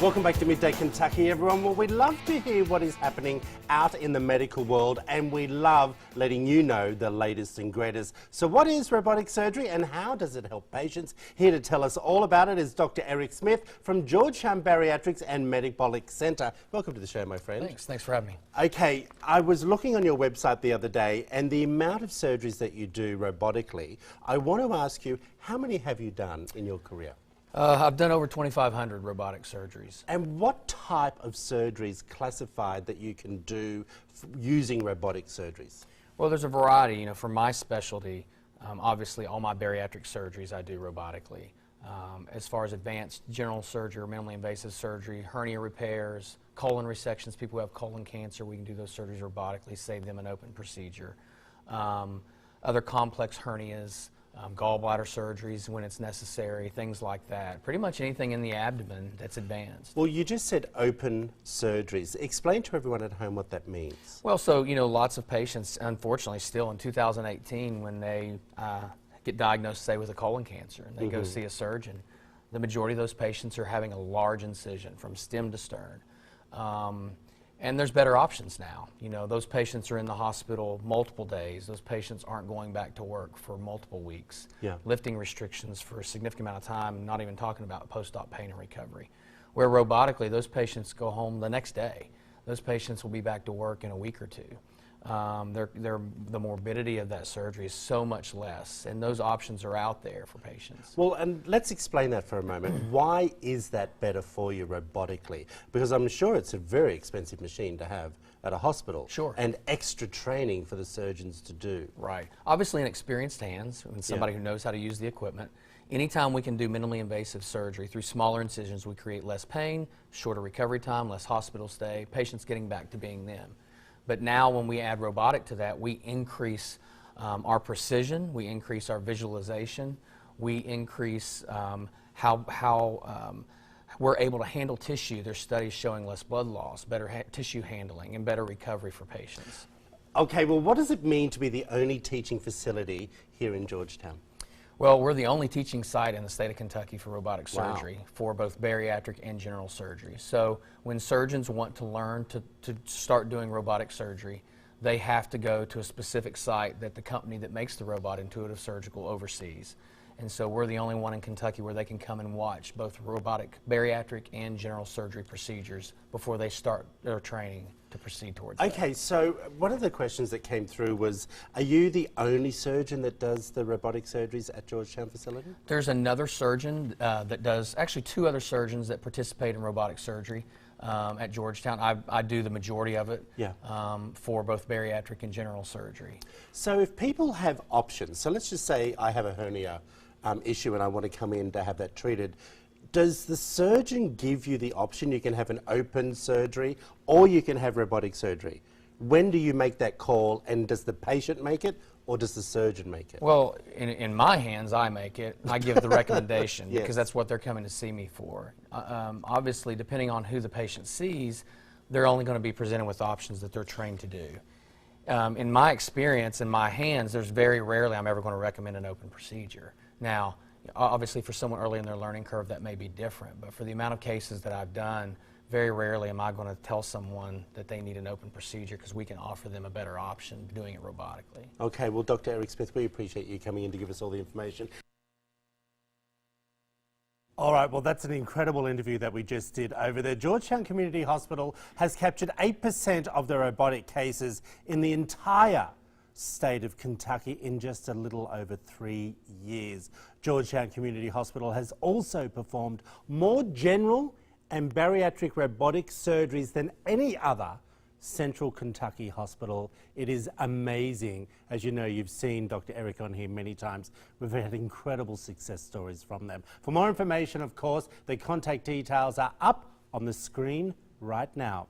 Welcome back to Midday Kentucky, everyone. Well, we love to hear what is happening out in the medical world, and we love letting you know the latest and greatest. So what is robotic surgery and how does it help patients? Here to tell us all about it is Dr. Eric Smith from Georgetown Bariatrics and Metabolic Centre. Welcome to the show, my friend. Thanks for having me. Okay, I was looking on your website the other day, and the amount of surgeries that you do robotically, I want to ask you, how many have you done in your career? I've done over 2,500 robotic surgeries. And what type of surgeries classified that you can do using robotic surgeries? Well, there's a variety. You know, for my specialty, obviously all my bariatric surgeries I do robotically. As far as advanced general surgery or minimally invasive surgery, hernia repairs, colon resections, people who have colon cancer, we can do those surgeries robotically, save them an open procedure. Other complex hernias, gallbladder surgeries when it's necessary, things like that. Pretty much anything in the abdomen that's advanced. Well, you just said open surgeries. Explain to everyone at home what that means. Well, so, you know, lots of patients, unfortunately, still in 2018, when they get diagnosed, say, with a colon cancer, and they go see a surgeon, the majority of those patients are having a large incision from stem to stern. And there's better options now. You know, those patients are in the hospital multiple days. Those patients aren't going back to work for multiple weeks. Yeah. Lifting restrictions for a significant amount of time, not even talking about post-op pain and recovery. Where robotically, those patients go home the next day. Those patients will be back to work in a week or two. The morbidity of that surgery is so much less, and those options are out there for patients. Well, and let's explain that for a moment. Why is that better for you robotically? Because I'm sure it's a very expensive machine to have at a hospital. Sure. And extra training for the surgeons to do. Right. Obviously in experienced hands, and somebody who knows how to use the equipment, anytime we can do minimally invasive surgery through smaller incisions, we create less pain, shorter recovery time, less hospital stay, patients getting back to being them. But now when we add robotic to that, we increase our precision, we increase our visualization, we increase how we're able to handle tissue. There's studies showing less blood loss, better tissue handling, and better recovery for patients. Okay, well, what does it mean to be the only teaching facility here in Georgetown? Well, we're the only teaching site in the state of Kentucky for robotic surgery for both bariatric and general surgery. So when surgeons want to learn to start doing robotic surgery, they have to go to a specific site that the company that makes the robot, Intuitive Surgical, oversees. And so we're the only one in Kentucky where they can come and watch both robotic, bariatric, and general surgery procedures before they start their training to proceed towards that. Okay, so one of the questions that came through was, are you the only surgeon that does the robotic surgeries at Georgetown facility? There's another surgeon that does, actually two other surgeons that participate in robotic surgery at Georgetown. I do the majority of it for both bariatric and general surgery. So if people have options, so let's just say I have a hernia issue and I want to come in to have that treated, does the surgeon give you the option? You can have an open surgery or you can have robotic surgery. When do you make that call, and does the patient make it or does the surgeon make it? Well, in my hands, I make it. I give the recommendation because that's what they're coming to see me for. Obviously, depending on who the patient sees, they're only going to be presented with options that they're trained to do. In my experience, in my hands, there's very rarely I'm ever going to recommend an open procedure. Now, obviously for someone early in their learning curve that may be different, but for the amount of cases that I've done, very rarely am I going to tell someone that they need an open procedure because we can offer them a better option doing it robotically. Okay, well, Dr. Eric Smith, we appreciate you coming in to give us all the information. All right, well, that's an incredible interview that we just did over there. Georgetown Community Hospital has captured 8% of the robotic cases in the entire state of Kentucky in just a little over 3 years. Georgetown Community Hospital has also performed more general and bariatric robotic surgeries than any other central Kentucky hospital. It is amazing. As you know, you've seen Dr. Eric on here many times. We've had incredible success stories from them. For more information, of course, the contact details are up on the screen right now.